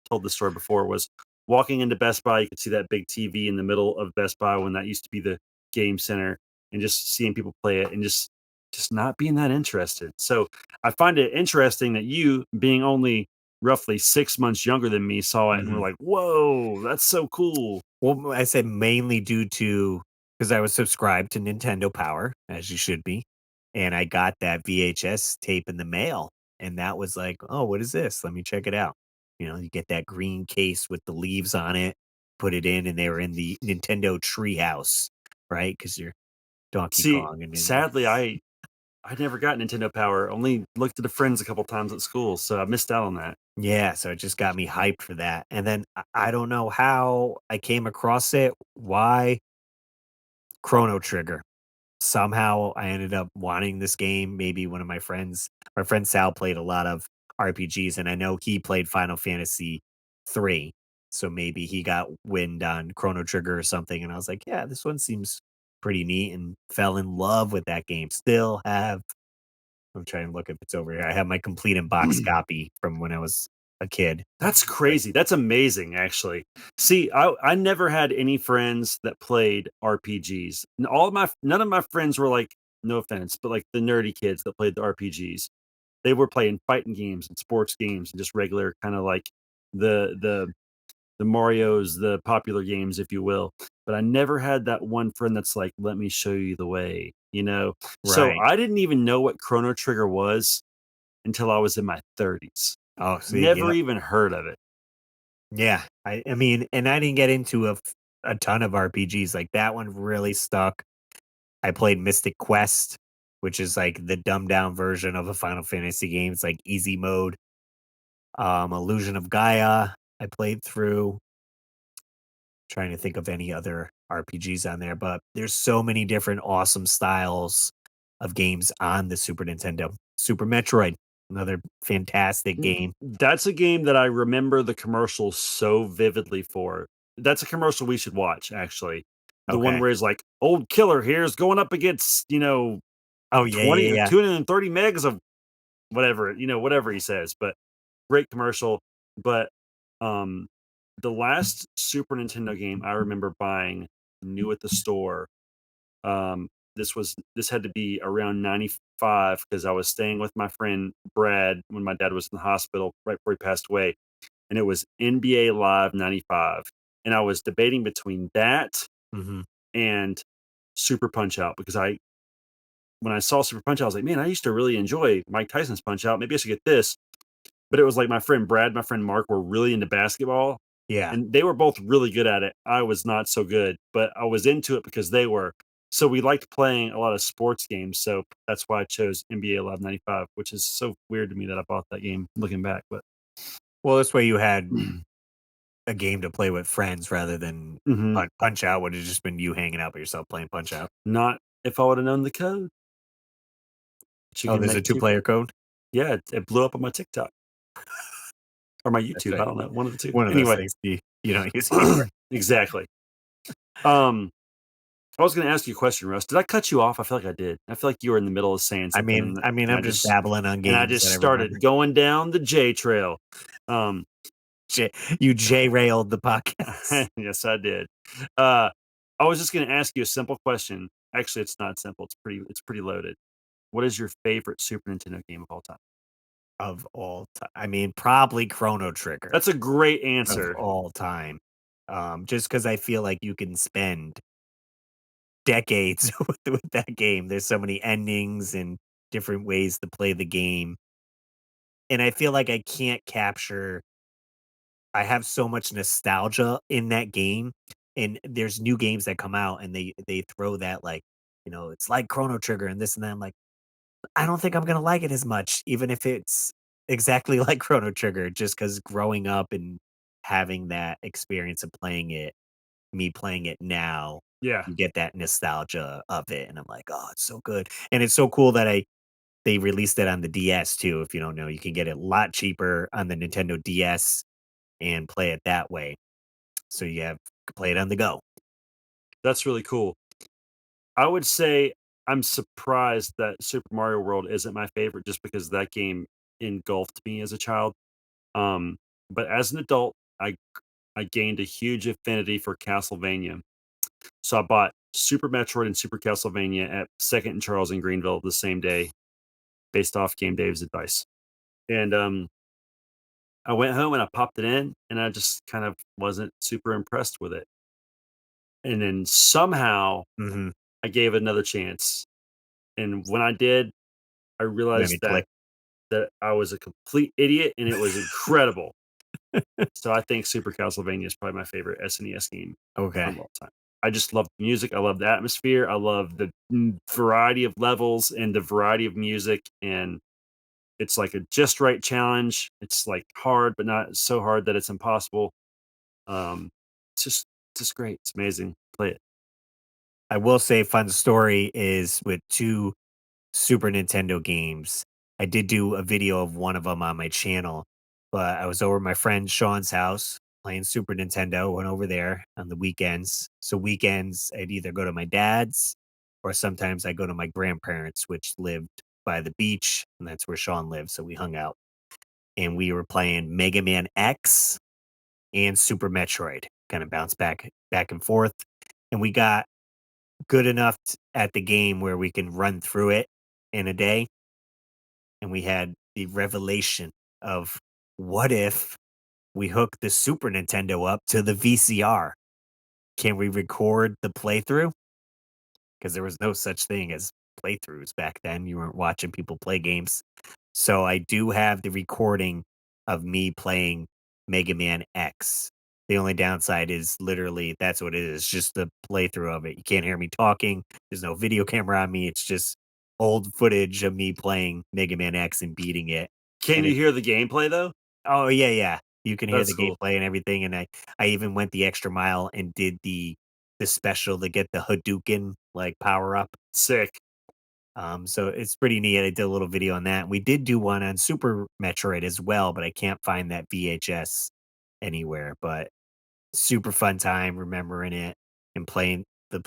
told this story before, was walking into Best Buy. You could see that big TV in the middle of Best Buy when that used to be the game center, and just seeing people play it, and just not being that interested. So I find it interesting that you, being only roughly 6 months younger than me, saw it and were Mhm. like, "Whoa, that's so cool." Well, I said mainly due to because I was subscribed to Nintendo Power, as you should be, and I got that VHS tape in the mail, and that was like, "Oh, what is this? Let me check it out." You get that green case with the leaves on it, put it in, and they were in the Nintendo treehouse, right? Because you're Donkey See, Kong, and then sadly, I never got Nintendo Power. Only looked at the friends a couple times at school, so I missed out on that. yeah, so it just got me hyped for that, and then I don't know how I came across it, why Chrono Trigger. Somehow I ended up wanting this game. Maybe one of my friend Sal played a lot of RPGs, and I know he played Final Fantasy 3. So maybe he got wind on Chrono Trigger or something. And I was like, yeah, this one seems pretty neat, and fell in love with that game. Still have, I'm trying to look if it's over here. I have my complete in box copy from when I was a kid. That's But crazy. That's amazing, actually. See, I never had any friends that played RPGs. And none of my friends were like, no offense, but like the nerdy kids that played the RPGs. They were playing fighting games and sports games and just regular kind of like the the the Marios, the popular games, if you will. But I never had that one friend that's like, let me show you the way, you know? So right. I didn't even know what Chrono Trigger was until I was in my 30s. Oh, see, Never yeah. even heard of it. Yeah, I mean, and I didn't get into a ton of RPGs, like, that one really stuck. I played Mystic Quest, which is, like, the dumbed down version of a Final Fantasy game. It's, like, easy mode. Illusion of Gaia, I played through. Trying to think of any other RPGs on there, but there's so many different awesome styles of games on the Super Nintendo. Super Metroid, another fantastic game. That's a game that I remember the commercials so vividly for. That's a commercial we should watch, actually. The one Okay. where he's like, "Old killer here's going up against, Oh, yeah, 20 yeah, yeah. 230 megs of whatever, whatever he says." But great commercial. But um the last Super Nintendo game I remember buying new at the store, this had to be around 95 because I was staying with my friend Brad when my dad was in the hospital right before he passed away, and it was NBA Live 95. And I was debating between that Mhm. and Super Punch Out because when I saw Super Punch Out, I was like, man, I used to really enjoy Mike Tyson's Punch Out. Maybe I should get this. But it was like my friend Brad, my friend Mark were really into basketball, Yeah. and they were both really good at it. I was not so good, but I was into it because they were. So we liked playing a lot of sports games. So that's why I chose NBA Live 95, which is so weird to me that I bought that game looking back. But Well, this way you had a game to play with friends rather than Mhm. Punch Out would have just been you hanging out by yourself playing Punch Out. Not if I would have known the code. But you Oh, can there's make a two. two-player code? Yeah, it blew up on my TikTok or my That's YouTube. I right. don't know, one of the two. One of those Anyway, things you don't use anymore. exactly. Um, I was going to ask you a question, Russ. Did I cut you off? I feel like I did. I feel like you were in the middle of saying I something, mean I mean, and I'm just babbling on I games just that I started remember. going down the J trail. Um, J You J-railed the podcast. yes, I did. Uh, I was just going to ask you a simple question. Actually, it's not simple. It's pretty loaded. What is your favorite Super Nintendo game of all time? Of all time, I mean, probably Chrono Trigger That's a great of answer. all time. Just because I feel like you can spend decades with that game. There's so many endings and different ways to play the game, and I feel like I can't capture I have so much nostalgia in that game, and there's new games that come out, and they throw that, like, it's like Chrono Trigger and this and that. I'm like, I don't think I'm gonna like it as much, even if it's exactly like Chrono Trigger, just because growing up and having that experience of playing it, me playing it now, Yeah. you get that nostalgia of it, and I'm like, "Oh, it's so good." And it's so cool that they released it on the DS too. If you don't know, you can get it a lot cheaper on the Nintendo DS, and play it that way. So you have play it on the go. That's really cool. I would say I'm surprised that Super Mario World isn't my favorite just because that game engulfed me as a child. Um, but as an adult, I gained a huge affinity for Castlevania. So I bought Super Metroid and Super Castlevania at Second and Charles in Greenville the same day, based off Game Dave's advice. And I went home and I popped it in, and I just kind of wasn't super impressed with it. And then somehow Mm-hmm. I gave it another chance. And when I did, I Let realized me click. that I was a complete idiot, and it was incredible. So I think Super Castlevania is probably my favorite SNES game Okay. of all time. I just love the music. I love the atmosphere. I love the variety of levels and the variety of music. And it's like a just right challenge. It's like hard, but not so hard that it's impossible. It's just great. It's amazing. Play it. I will say, fun story is with 2 Super Nintendo games. I did do a video of one of them on my channel, but I was over at my friend Sean's house playing Super Nintendo, went over there on the weekends. So weekends, I'd either go to my dad's or sometimes I go to my grandparents, which lived by the beach, and that's where Sean lived. So we hung out and we were playing Mega Man X and Super Metroid, kind of bounce back and forth. And we got good enough at the game where we can run through it in a day. And we had the revelation of what if we hook the Super Nintendo up to the VCR? Can we record the playthrough? Because there was no such thing as playthroughs back then. You weren't watching people play games. So I do have the recording of me playing Mega Man X. The only downside is literally that's what it is, just the playthrough of it. You can't hear me talking. There's no video camera on me. It's just old footage of me playing Mega Man X and beating it. Can And you it, hear the gameplay though? oh yeah, yeah. You can hear That's the cool. gameplay and everything. And I even went the extra mile and did the special to get the Hadouken like power up. Sick. So it's pretty neat. I did a little video on that. We did do one on Super Metroid as well, but I can't find that VHS anywhere. But super fun time remembering it and playing the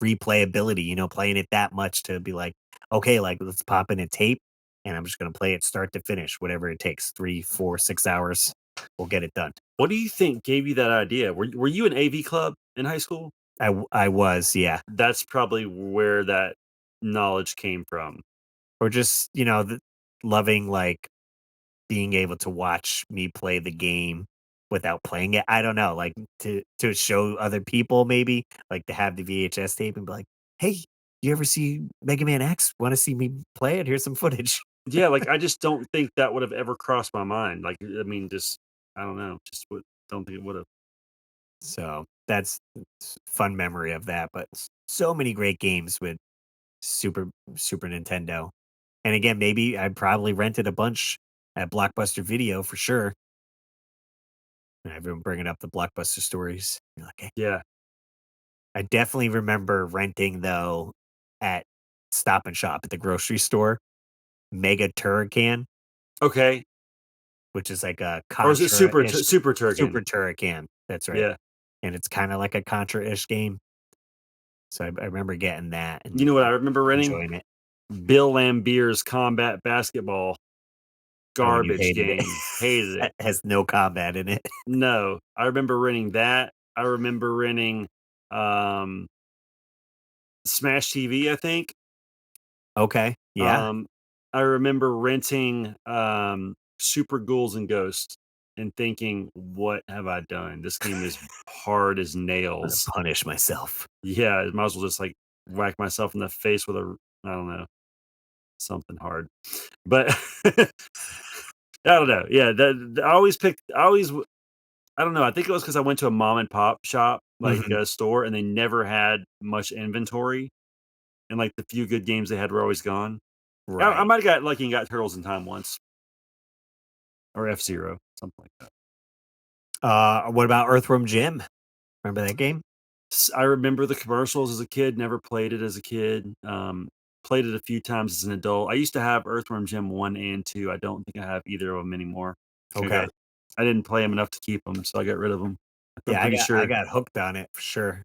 replayability, playing it that much to be like, okay, like let's pop in a tape and I'm just going to play it start to finish, whatever it takes, 3, 4, 6 hours. We'll get it done. What do you think gave you that idea? Were you an AV club in high school? I was, yeah. That's probably where that knowledge came from. Or just, loving like being able to watch me play the game without playing it. I don't know, like to show other people maybe, like to have the VHS tape and be like, "Hey, you ever see Mega Man X? Want to see me play it? Here's some footage." Yeah, like I just don't think that would have ever crossed my mind. Like, I mean, just I don't know, don't think it would have. So that's fun memory of that. But so many great games with Super Nintendo. And again, maybe I probably rented a bunch at Blockbuster Video for sure. And everyone bringing up the Blockbuster stories. You're like, hey. Yeah. I definitely remember renting though at Stop and Shop at the grocery store, Mega Turrican, Okay. which is like a Or is it Contra-ish Super Turrican? Super Turrican. That's right. Yeah. And it's kind of like a Contra-ish game. So I remember getting that You and know what I remember renting? enjoying it. Bill Lambier's Combat Basketball. Oh, and you Garbage hated it. game. Hated it. It has no combat in it. No. I remember renting that. I remember renting Smash TV, I think. Okay. Yeah. I remember renting Super Ghouls and Ghosts and thinking, what have I done? This game is hard as I'm gonna nails. punish myself. Yeah, I might as well just like whack myself in the face with I don't know, something hard. But I don't know. Yeah, I don't know. I think it was because I went to a mom and pop shop, like Mhm. a store, and they never had much inventory. And like the few good games they had were always gone. I Right. might have got lucky and got Turtles in Time once. Or F-Zero, something like that. What about Earthworm Jim? Remember that game? I remember the commercials as a kid, never played it as a kid. Played it a few times as an adult. I used to have Earthworm Jim 1 and 2. I don't think I have either of them anymore. I think I Okay. got I didn't play them enough to keep them, so I got rid of them. I'm Yeah, pretty I sure. got hooked on it for sure.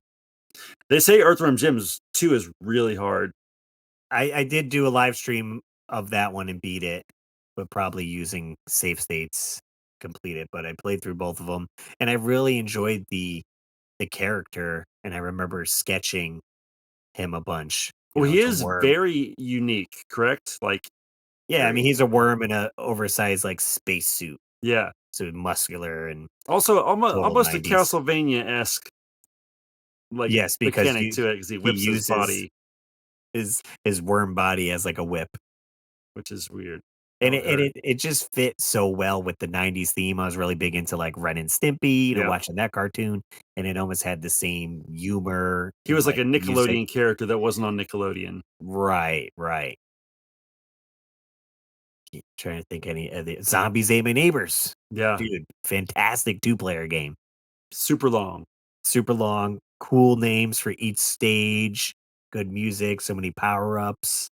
They say Earthworm Jim's 2 is really hard. I did do a live stream of that one and beat it, but probably using save states complete it. But I played through both of them, and I really enjoyed the character, and I remember sketching him a bunch. Well, he It's a is worm. very unique, correct? Like, Yeah, I mean very, he's a worm in a oversized like spacesuit, yeah. so muscular and Also, total almost a 90s. Castlevania-esque like Yes, because mechanic to it because he he whips his uses body, his worm body as like a whip. which is weird. And How it it and hurt. it just fit so well with the '90s theme. I was really big into, like, Ren and Stimpy, Yeah. watching that cartoon, and it almost had the same humor He and, was like a like, music. Nickelodeon character that wasn't on Nickelodeon. Right, right. Trying to think any of the Zombies Ate My Neighbors. Yeah, Dude, fantastic two-player game. super long. Super long, cool names for each stage, good music, so many power-ups.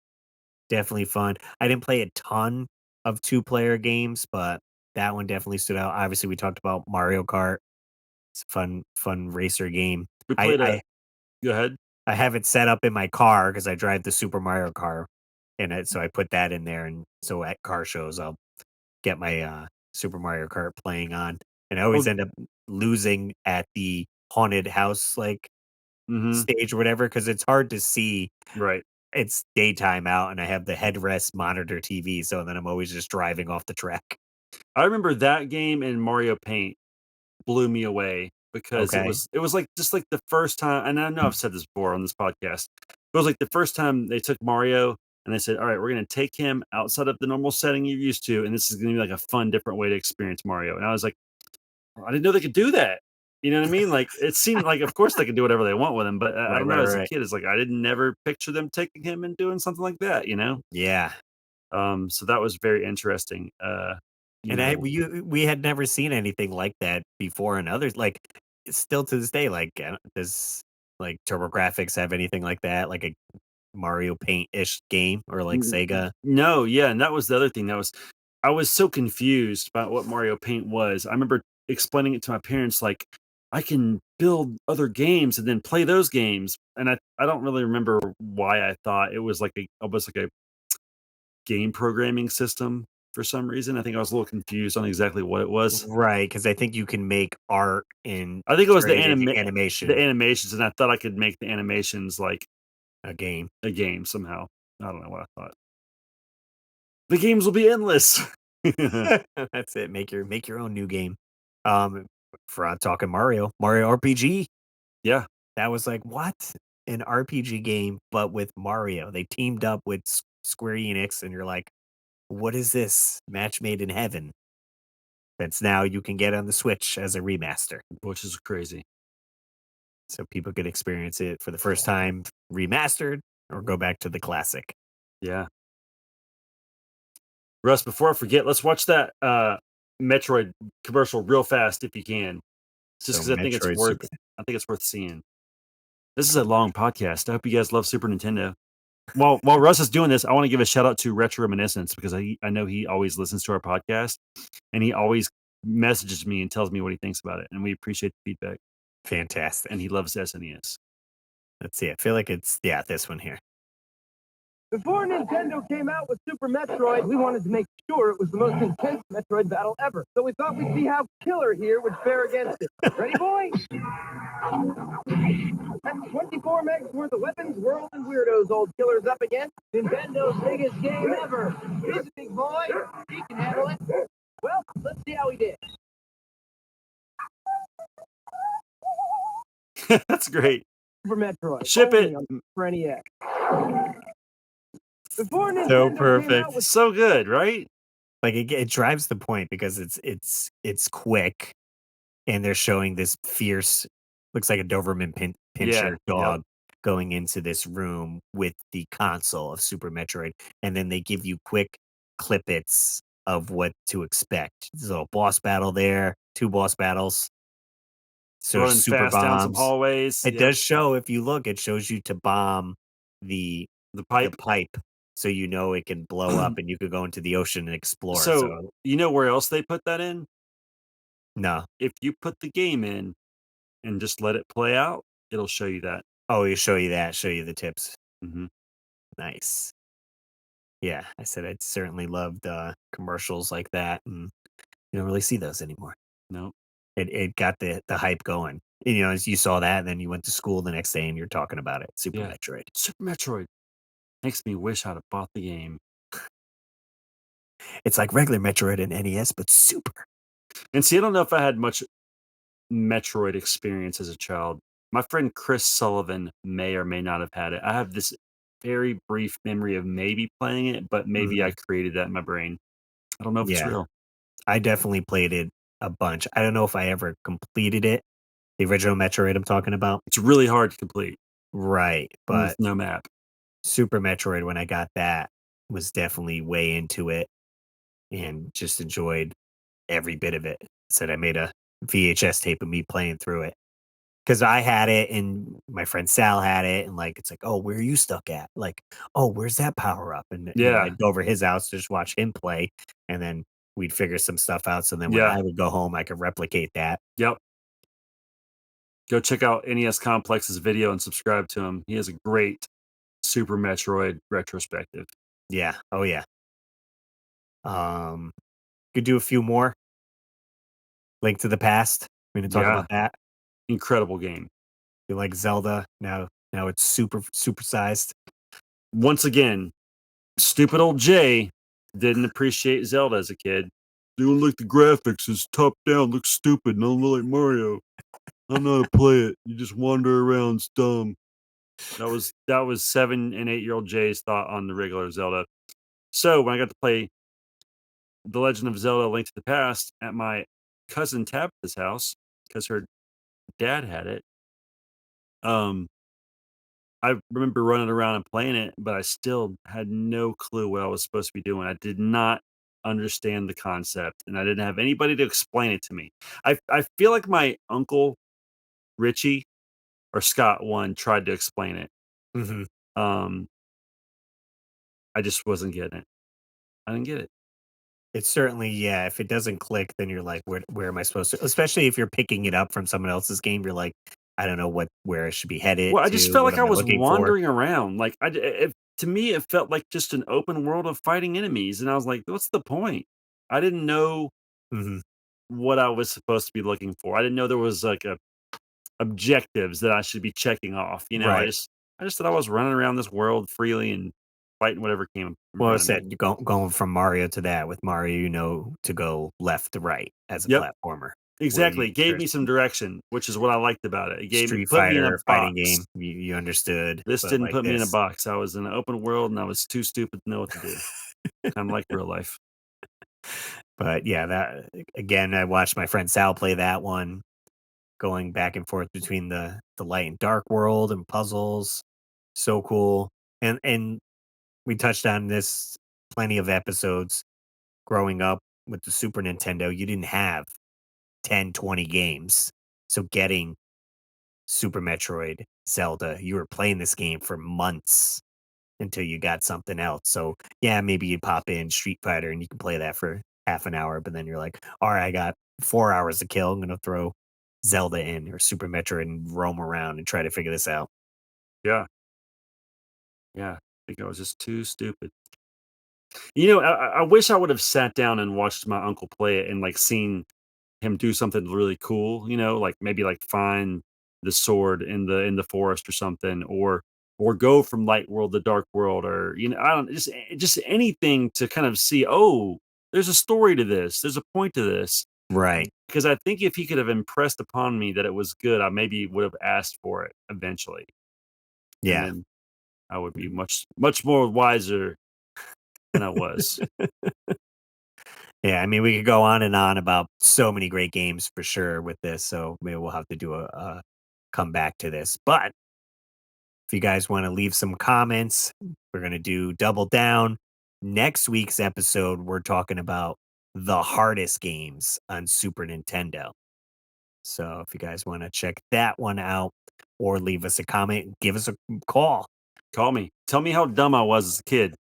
Definitely fun. I didn't play a ton of two-player games, but that one definitely stood out. Obviously, we talked about Mario Kart. It's a fun racer game. We I played a I Go ahead. I have it set up in my car because I drive the Super Mario car, and so I put that in there, and so at car shows, I'll get my, Super Mario Kart playing on, and I always Oh, end up losing at the haunted house, like, mhm, stage or whatever because it's hard to see. right. It's daytime out, and I have the headrest monitor TV, so then I'm always just driving off the track. I remember that game and Mario Paint blew me away because Okay. it was like just like the first time, and I know I've said this before on this podcast. It was like the first time they took Mario and they said, "All right, we're going to take him outside of the normal setting you're used to, and this is going to be like a fun, different way to experience Mario." And I was like, I didn't know they could do that. You know what I mean? Like it seemed like, of course, they could do whatever they want with him, but I Right, don't right, know. As a right. kid, it's like I didn't never picture them taking him and doing something like that. Yeah. So that was very interesting. You And know, we had never seen anything like that before and others like, still to this day, like, does, like, TurboGrafx have anything like that? Like a Mario Paint-ish game or like Sega? No, yeah, and that was the other thing that was I was so confused about what Mario Paint was. I remember explaining it to my parents like, "I can build other games and then play those games," and I don't really remember why I thought it was like almost like a game programming system for some reason. I think I was a little confused on exactly what it was. Right, because I think you can make art and I think it was turn it into animation, the animations, and I thought I could make the animations like a game. a game somehow. I don't know what I thought. The games will be endless. That's it. Make your own new game. Um, for talking Mario RPG. Yeah. That was like what an RPG game, but with Mario. They teamed up with Square Enix, and you're like, what is this? Match made in heaven. That's now you can get on the Switch as a remaster, Which is crazy. so people can experience it for the first time remastered, or go back to the classic. Yeah. Russ, before I forget, let's watch that Metroid commercial real fast if you can. Just So because Metroid Super. I think it's worth seeing. This is a long podcast. I hope you guys love Super Nintendo. While Russ is doing this, I want to give a shout out to Retro Reminiscence because I know he always listens to our podcast and he always messages me and tells me what he thinks about it. And we appreciate the feedback. Fantastic. And he loves SNES. Let's see. I feel like it's this one here. Before Nintendo came out with Super Metroid, we wanted to make sure it was the most intense Metroid battle ever. So we thought we'd see how Killer here would fare against it. Ready, boy? That's 24 megs worth of weapons, world, and weirdos old Killer's up against. Nintendo biggest game ever. He's a big boy. He can handle it. Well, let's see how he did. That's great. Super Metroid. Ship only it. on Super NES. Before Nintendo So came perfect. out with So good, right? Like it drives the point because it's quick, and they're showing this fierce, looks like a Doberman Yeah. pinscher dog going into this room with the console of Super Metroid, and then they give you quick clippets of what to expect. There's a little boss battle there, two boss battles. So Running super fast down some bombs. hallways. It Yep. does show, if you look, it shows you to bomb the The the pipe. pipe, so you know it can blow up and you could go into the ocean and explore. So So you know where else they put that in? No. If you put the game in and just let it play out, it'll show you that. Oh, you show you that, show you the tips. Mhm. Nice. Yeah, I said I'd certainly loved commercials like that, and you don't really see those anymore. No. It got the hype going. You know, as you saw that, and then you went to school the next day and you're talking about it. Super Yeah. Metroid. Super Metroid makes me wish I'd have bought the game. It's like regular Metroid and NES, but super. And see, I don't know if I had much Metroid experience as a child. My friend Chris Sullivan may or may not have had it. I have this very brief memory of maybe playing it, but maybe I Mhm. created that in my brain. I don't know if it's Yeah, real. I definitely played it a bunch. I don't know if I ever completed it. The original Metroid I'm talking about. It's really hard to complete Right, with but no map. Super Metroid, when I got that, was definitely way into it and just enjoyed every bit of it. Said I made a VHS tape of me playing through it because I had it and my friend Sal had it, and like it's like, oh, where are you stuck at? Like, oh, where's that power up? And you know, Yeah. I'd go over his house to just watch him play, and then we'd figure some stuff out. So then when Yeah. I would go home, I could replicate that. Yep. Go check out NES Complex's video and subscribe to him. He has a great Super Metroid retrospective. Yeah. Oh yeah. Could do a few more. Link to the Past. We're gonna talk Yeah. about that. Incredible game. You like Zelda now it's supersized. Once again, stupid old Jay didn't appreciate Zelda as a kid. They don't like the graphics. It's top down, looks stupid, and I don't like Mario. I don't know how to play it. You just wander around, it's dumb. That was 7 and 8-year-old Jay's thought on the regular Zelda. So when I got to play The Legend of Zelda: Link to the Past at my cousin Tabitha's house, because her dad had it, um, I remember running around and playing it, but I still had no clue what I was supposed to be doing. I did not understand the concept, and I didn't have anybody to explain it to me. I feel like my uncle Richie or Scott one tried to explain it. Mhm. Um, I just wasn't getting it. I didn't get it. It's certainly, yeah, if it doesn't click, then you're like, where am I supposed to, especially if you're picking it up from someone else's game, you're like, I don't know where I should be headed Well, I just to, felt what like am I I was looking for? wandering around. Like to me, it felt like just an open world of fighting enemies, and I was like, "What's the point?" I didn't know Mhm. what I was supposed to be looking for. I didn't know there was like a objectives that I should be checking off. You know, Right. I just thought I was running around this world freely and fighting whatever came in Well, front it's of me. that you going from Mario to that. With Mario, you know to go left to right as a Yep, platformer. Where exactly. It gave me some direction, which is what I liked about it. Street Put me in a Fighter fighting box. game, you understood, This but didn't like put me in a this. box. I was in an open world and I was too stupid to know what to do. Kind of like real life. But yeah, that again, I watched my friend Sal play that one, going back and forth between the light and dark world and puzzles. So cool. And we touched on this plenty of episodes. Growing up with the Super Nintendo, you didn't have 10, 20 games. So getting Super Metroid, Zelda, you were playing this game for months until you got something else. So yeah, maybe you pop in Street Fighter and you can play that for half an hour, but then you're like, all right, I got 4 hours to kill. I'm gonna throw Zelda in or Super Metroid and roam around and try to figure this out. Yeah. Yeah. I think I was just too stupid. You know, I wish I would have sat down and watched my uncle play it and like seen him do something really cool, you know, like maybe like find the sword in the forest or something, or go from light world to dark world, or you know, I don't just anything to kind of see, oh, there's a story to this, there's a point to this. Right. Because I think if he could have impressed upon me that it was good, I maybe would have asked for it eventually. And Yeah. then I would be much more wiser than I was. Yeah. I mean, we could go on and on about so many great games for sure with this. So maybe we'll have to do a come back to this. But if you guys want to leave some comments, we're going to do double down. Next week's episode, we're talking about the hardest games on Super Nintendo. So if you guys want to check that one out or leave us a comment, give us a call. Call me. Tell me how dumb I was as a kid.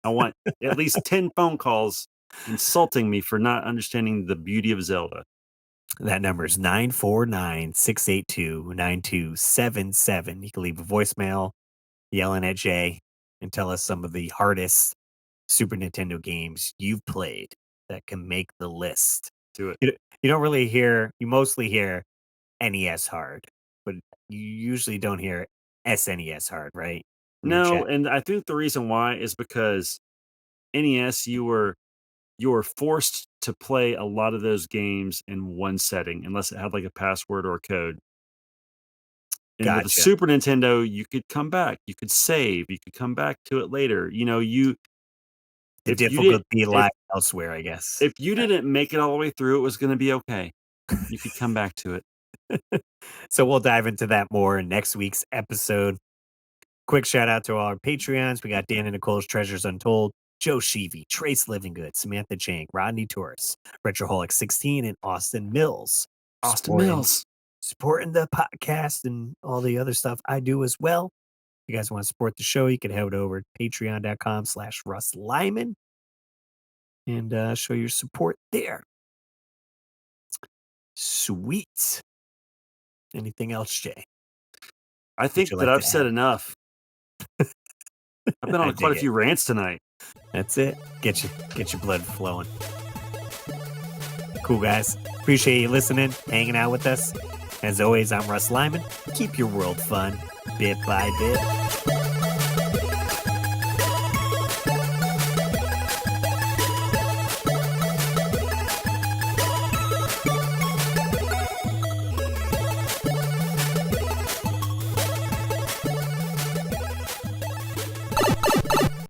I want at least 10 phone calls insulting me for not understanding the beauty of Zelda. That number is 949-682-9277. You can leave a voicemail yelling at Jay and tell us some of the hardest Super Nintendo games you've played that can make the list. Do it. You don't really hear, you mostly hear NES hard, but you usually don't hear SNES hard, right? In your No, chat. and I think the reason why is because NES, you were forced to play a lot of those games in one setting, unless it had like a password or a code. And with the Gotcha. Super Nintendo, you could come back, you could save, you could come back to it later. You know, The if you did difficulty lies elsewhere, I guess. if you didn't make it all the way through, it was going to be okay. You could come back to it. So we'll dive into that more in next week's episode. Quick shout out to all our Patreons. We got Dan and Nicole's Treasures Untold, Joe Sheevy, Trace Livinggood, Samantha Jank, Rodney Torres, Retroholic 16, and Austin Mills. Austin Mills. Supporting the podcast and all the other stuff I do as well. If you guys want to support the show, you can head over to patreon.com/Russ Lyman and show your support there. Sweet. Anything else, Jay? I think you that like I've to said add? enough. I've been I on quite a dig it. few rants tonight. That's it. Get your blood flowing. Cool, guys. Appreciate you listening, hanging out with us. As always, I'm Russ Lyman. Keep your world fun, bit by bit.